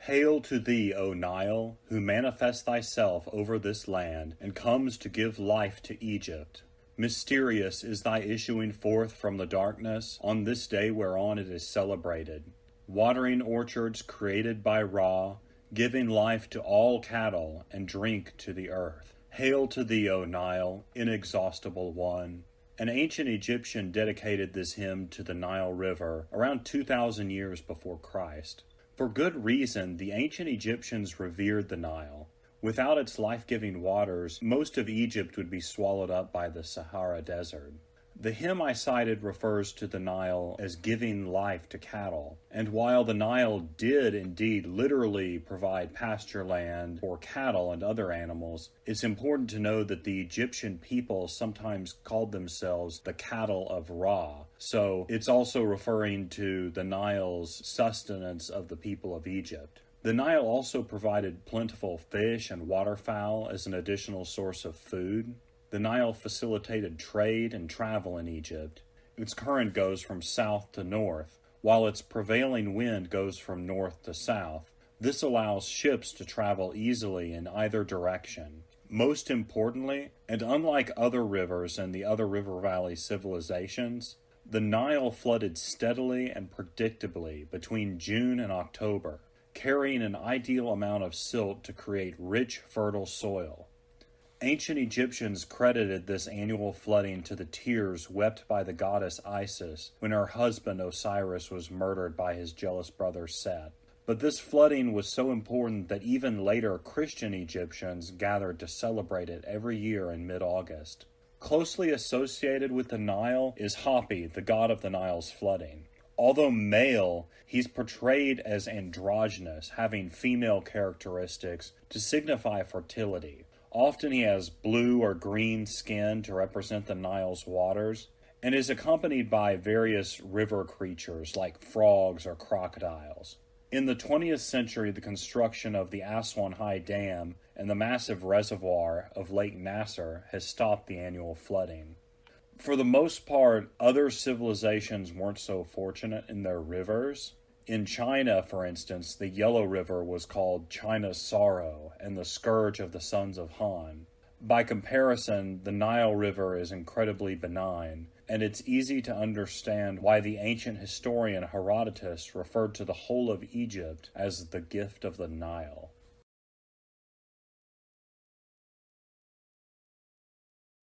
Hail to thee, O Nile, who manifests thyself over this land, and comes to give life to Egypt. Mysterious is thy issuing forth from the darkness on this day whereon it is celebrated. Watering orchards created by Ra, giving life to all cattle and drink to the earth. Hail to thee, O Nile, inexhaustible one. An ancient Egyptian dedicated this hymn to the Nile River around 2,000 years before Christ. For good reason, the ancient Egyptians revered the Nile. Without its life-giving waters, most of Egypt would be swallowed up by the Sahara Desert. The hymn I cited refers to the Nile as giving life to cattle, and while the Nile did indeed literally provide pasture land for cattle and other animals, it's important to know that the Egyptian people sometimes called themselves the cattle of Ra, so it's also referring to the Nile's sustenance of the people of Egypt. The Nile also provided plentiful fish and waterfowl as an additional source of food. The Nile facilitated trade and travel in Egypt. Its current goes from south to north, while its prevailing wind goes from north to south. This allows ships to travel easily in either direction. Most importantly, and unlike other rivers and the other river valley civilizations, the Nile flooded steadily and predictably between June and October, carrying an ideal amount of silt to create rich, fertile soil. Ancient Egyptians credited this annual flooding to the tears wept by the goddess Isis when her husband Osiris was murdered by his jealous brother Set. But this flooding was so important that even later Christian Egyptians gathered to celebrate it every year in mid-August. Closely associated with the Nile is Hapi, the god of the Nile's flooding. Although male, he's portrayed as androgynous, having female characteristics to signify fertility. Often he has blue or green skin to represent the Nile's waters, and is accompanied by various river creatures like frogs or crocodiles. In the 20th century, the construction of the Aswan High Dam and the massive reservoir of Lake Nasser has stopped the annual flooding. For the most part, other civilizations weren't so fortunate in their rivers. In China, for instance, the Yellow River was called China's Sorrow and the scourge of the sons of Han. By comparison, the Nile River is incredibly benign, and it's easy to understand why the ancient historian Herodotus referred to the whole of Egypt as the gift of the Nile.